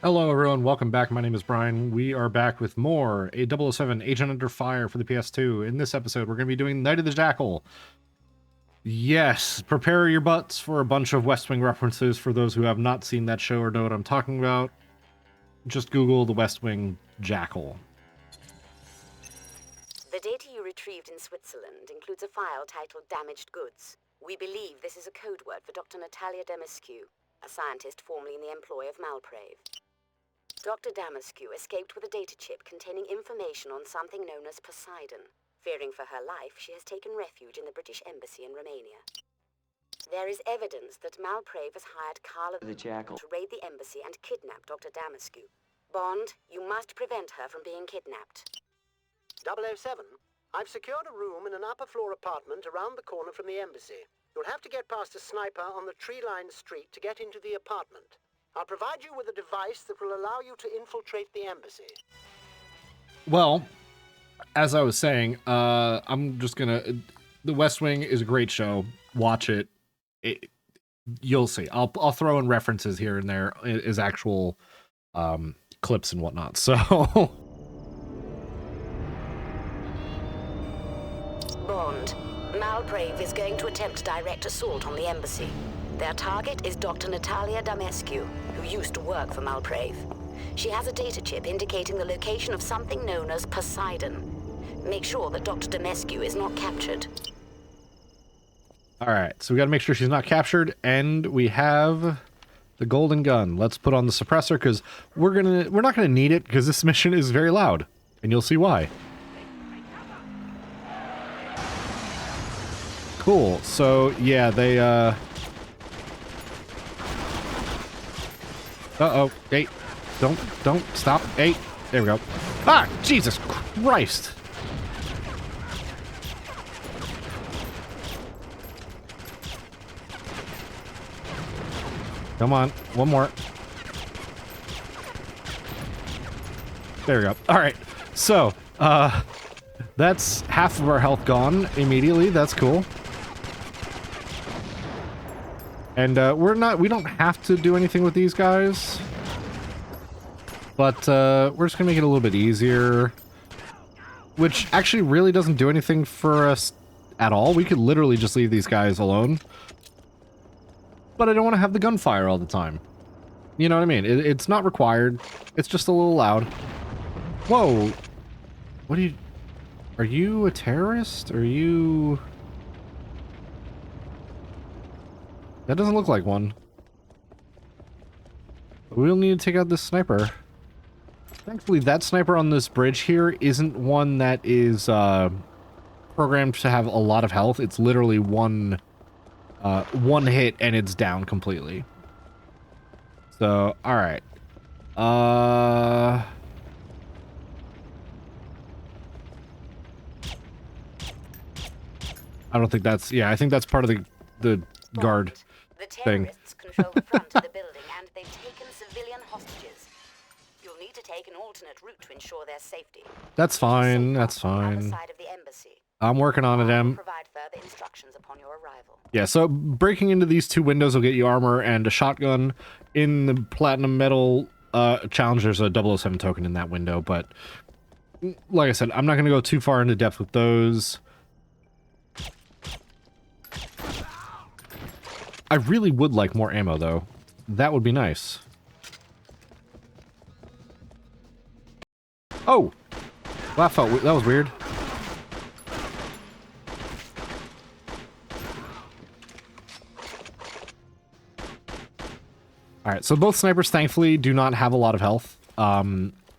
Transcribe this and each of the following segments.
Hello everyone, welcome back. My name is Brian. We are back with more a 007 Agent Under Fire for the PS2. In this episode, we're going to be doing Night of the Jackal. Yes, prepare your butts for a bunch of West Wing references for those who have not seen that show or know what I'm talking about. Just Google the West Wing Jackal. The data you retrieved in Switzerland includes a file titled Damaged Goods. We believe this is a code word for Dr. Natalya Damescu, a scientist formerly in the employ of Malprave. Dr. Damescu escaped with a data chip containing information on something known as Poseidon. Fearing for her life, she has taken refuge in the British Embassy in Romania. There is evidence that Malprave has hired Carla The Jackal to raid the embassy and kidnap Dr. Damescu. Bond, you must prevent her from being kidnapped. 007, I've secured a room in an upper-floor apartment around the corner from the embassy. You'll have to get past a sniper on the tree-lined street to get into the apartment. I'll provide you with a device that will allow you to infiltrate the embassy. Well, as I was saying, I'm just gonna... The West Wing is a great show. Watch it. You'll see. I'll throw in references here and there as actual clips and whatnot. So... Bond, Malprave is going to attempt direct assault on the embassy. Their target is Dr. Natalya Damescu, who used to work for Malprave. She has a data chip indicating the location of something known as Poseidon. Make sure that Dr. Damescu is not captured. Alright, so we gotta make sure she's not captured, and we have the golden gun. Let's put on the suppressor, because we're not gonna need it, because this mission is very loud, and you'll see why. Cool, so yeah, they, Uh-oh, hey, don't, stop, hey, there we go. Ah, Jesus Christ! Come on, one more. There we go. Alright, so, that's half of our health gone immediately, that's cool. And, we don't have to do anything with these guys. But, we're just gonna make it a little bit easier. Which actually really doesn't do anything for us at all. We could literally just leave these guys alone. But I don't want to have the gunfire all the time. You know what I mean? It's not required. It's just a little loud. Whoa! What are you... Are you a terrorist? Are you... That doesn't look like one. We'll need to take out this sniper. Thankfully, that sniper on this bridge here isn't one that is programmed to have a lot of health. It's literally one hit and it's down completely. So, alright. I don't think that's... Yeah, I think that's part of the guard The thing. terrorists control the front of the building and they've taken civilian hostages. You'll need to take an alternate route to ensure their safety. That's fine, that's On the other fine. side of the embassy. I'm working on it, I'll Em. provide further instructions upon your arrival. Yeah, so breaking into these two windows will get you armor and a shotgun. In the platinum metal challenge, there's a 007 token in that window, but like I said, I'm not going to go too far into depth with those. I really would like more ammo, though. That would be nice. Oh! Well, that was weird. Alright, so both snipers, thankfully, do not have a lot of health.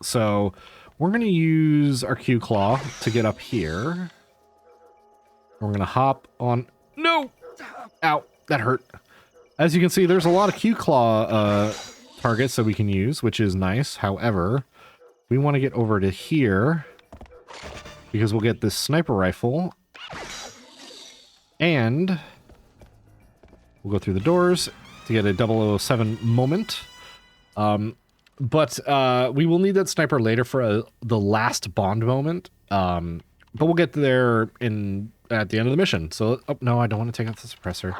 So we're going to use our Q-Claw to get up here. We're going to hop on... No! Ow, that hurt. As you can see, there's a lot of Q-Claw targets that we can use, which is nice. However, we want to get over to here because we'll get this sniper rifle. And we'll go through the doors to get a 007 moment. But we will need that sniper later for the last Bond moment. But we'll get there at the end of the mission. So, oh, no, I don't want to take out the suppressor.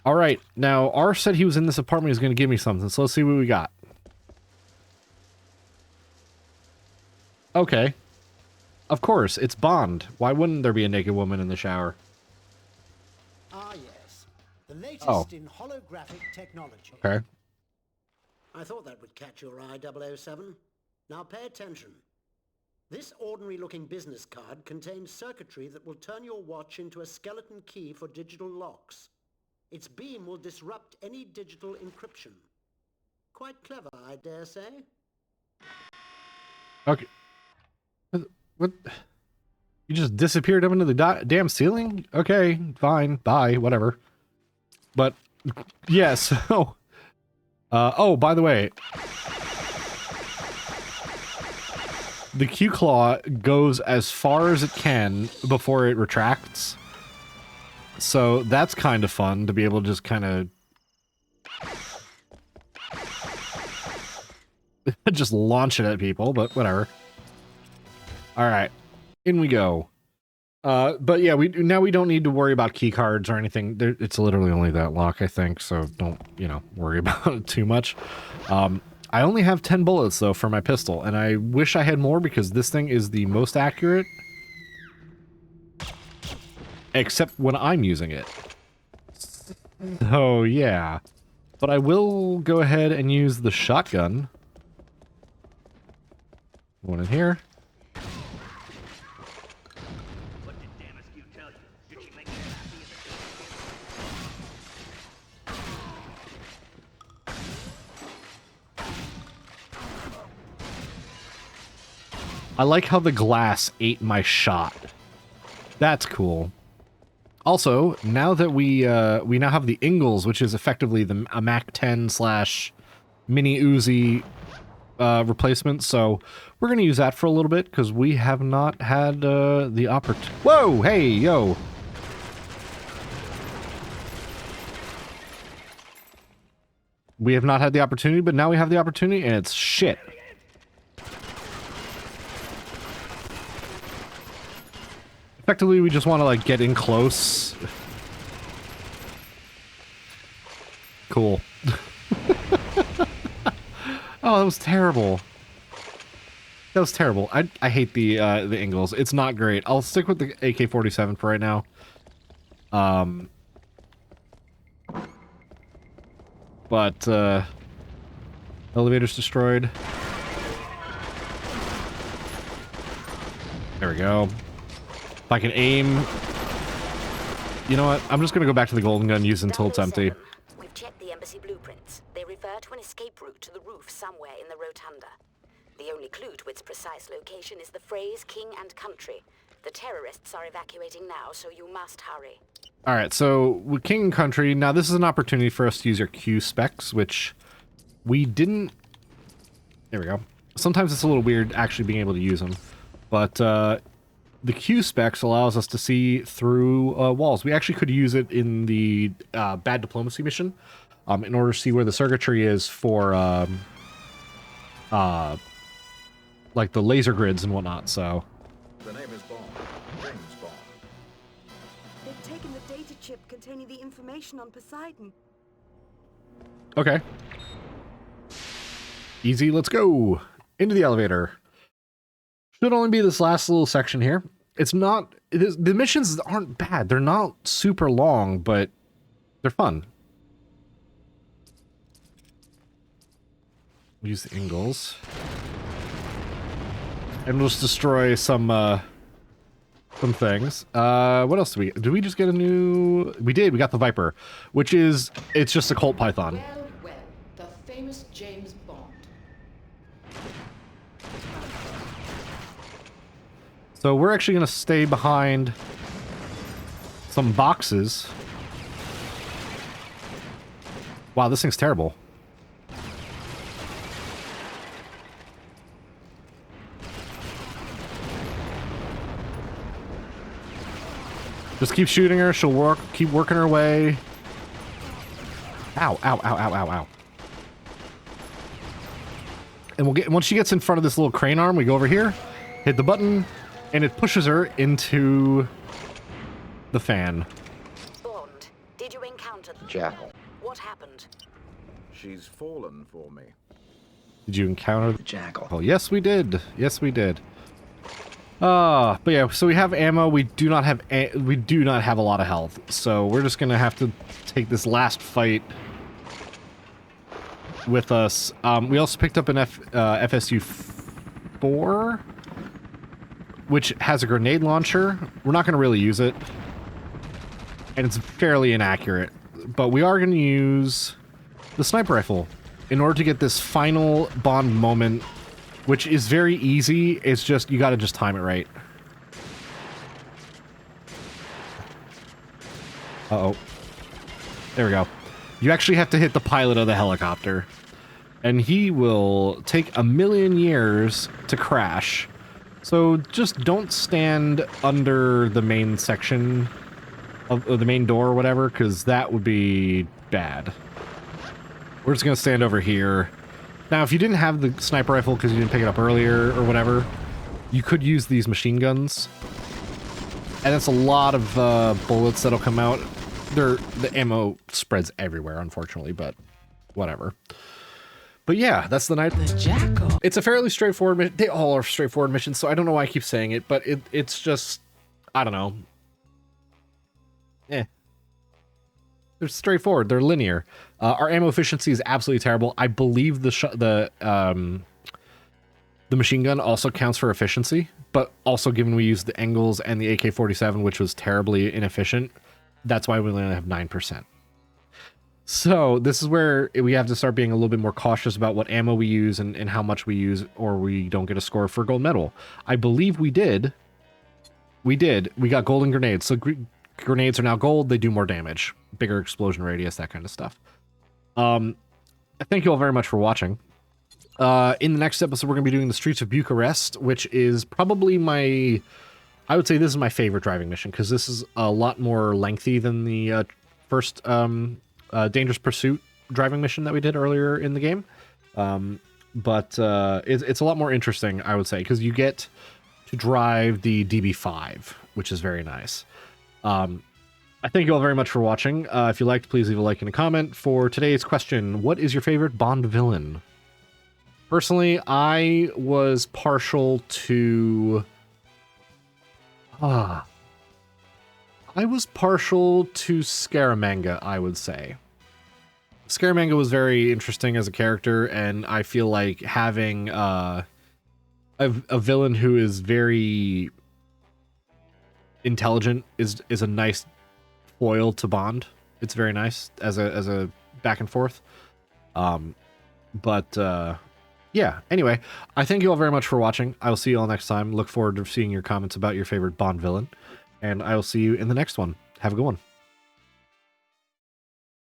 All right, now, R said he was in this apartment. He's going to give me something. So let's see what we got. Okay. Of course, it's Bond. Why wouldn't there be a naked woman in the shower? Ah, yes. The Oh. latest in holographic technology. Okay. I thought that would catch your eye, 007. Now pay attention. This ordinary-looking business card contains circuitry that will turn your watch into a skeleton key for digital locks. Its beam will disrupt any digital encryption. Quite clever, I dare say. Okay. What? You just disappeared up into the damn ceiling? Okay, fine, bye, whatever. But, yeah, so... oh, by the way... The Q-Claw goes as far as it can before it retracts. So that's kind of fun to be able to just kind of... just launch it at people, but whatever. Alright, in we go. But yeah, now we don't need to worry about key cards or anything. It's literally only that lock, I think, so don't, you know, worry about it too much. I only have 10 bullets, though, for my pistol, and I wish I had more because this thing is the most accurate. Except when I'm using it. Oh, yeah. But I will go ahead and use the shotgun. One in here. What did Damescu tell you? Did she make you happy as I like how the glass ate my shot. That's cool. Also, now that we now have the Ingalls, which is effectively a MAC-10 / mini Uzi replacement, so we're gonna use that for a little bit because we have not had the opportunity. Whoa! Hey, yo! We have not had the opportunity, but now we have the opportunity, and it's shit. Effectively, we just want to, like, get in close. Cool. Oh, that was terrible. That was terrible. I hate the Ingalls. It's not great. I'll stick with the AK-47 for right now. But, elevator's destroyed. There we go. If I can aim... You know what? I'm just gonna go back to the golden gun, use until it's empty. We've checked the embassy blueprints. They refer to an escape route to the roof somewhere in the rotunda. The only clue to its precise location is the phrase king and country. The terrorists are evacuating now, so you must hurry. Alright, so with king and country, now this is an opportunity for us to use our Q specs, which we didn't... There we go. Sometimes it's a little weird actually being able to use them, but the Q specs allows us to see through walls. We actually could use it in the bad diplomacy mission in order to see where the circuitry is for like the laser grids and whatnot, so... The name is Bond. James Bond. They've taken the data chip containing the information on Poseidon. Okay. Easy, let's go! Into the elevator. Should only be this last little section here. It's not... the missions aren't bad. They're not super long, but they're fun. Use the Ingalls. And we'll just destroy some things. What else did we just get a new... We did, we got the Viper, which is... It's just a Colt Python. Well, the famous James Bond. So we're actually going to stay behind some boxes. Wow, this thing's terrible. Just keep shooting her. She'll keep working her way. Ow, ow, ow, ow, ow, ow. And once she gets in front of this little crane arm, we go over here, hit the button, and it pushes her into the fan. Bond, did you encounter the Jackal. What happened? She's fallen for me. Did you encounter The Jackal. Oh, yes, we did. Yes, we did. But yeah, so we have ammo. We do not have a lot of health. So we're just gonna have to take this last fight with us. We also picked up an FSU 4, which has a grenade launcher. We're not gonna really use it, and it's fairly inaccurate. But we are gonna use the sniper rifle in order to get this final Bond moment, which is very easy. It's just, you gotta just time it right. Uh-oh. There we go. You actually have to hit the pilot of the helicopter. And he will take 1,000,000 years to crash. So just don't stand under the main section of the main door or whatever, because that would be bad. We're just gonna stand over here. Now, if you didn't have the sniper rifle because you didn't pick it up earlier or whatever, you could use these machine guns. And it's a lot of bullets that'll come out. The ammo spreads everywhere, unfortunately, but whatever. But yeah, that's the night. The Jackal. It's a fairly straightforward mission. They all are straightforward missions, so I don't know why I keep saying it, but it's just, I don't know. They're straightforward. They're linear. Our ammo efficiency is absolutely terrible. I believe the machine gun also counts for efficiency, but also given we used the Engels and the AK-47, which was terribly inefficient, that's why we only have 9%. So this is where we have to start being a little bit more cautious about what ammo we use and how much we use, or we don't get a score for gold medal. I believe we did. We got golden grenades. So grenades are now gold. They do more damage, bigger explosion radius, that kind of stuff. I thank you all very much for watching. In the next episode, we're going to be doing the Streets of Bucharest, which is probably I would say this is my favorite driving mission, because this is a lot more lengthy than the first Dangerous Pursuit driving mission that we did earlier in the game. But it's a lot more interesting, I would say, because you get to drive the DB5, which is very nice. I thank you all very much for watching. If you liked, please leave a like and a comment. For today's question, what is your favorite Bond villain? Personally, I was partial to... I was partial to Scaramanga, I would say. Scaramanga was very interesting as a character, and I feel like having a villain who is very intelligent is a nice foil to Bond. It's very nice as a back and forth. Yeah, anyway, I thank you all very much for watching. I will see you all next time. Look forward to seeing your comments about your favorite Bond villain, and I will see you in the next one. Have a good one.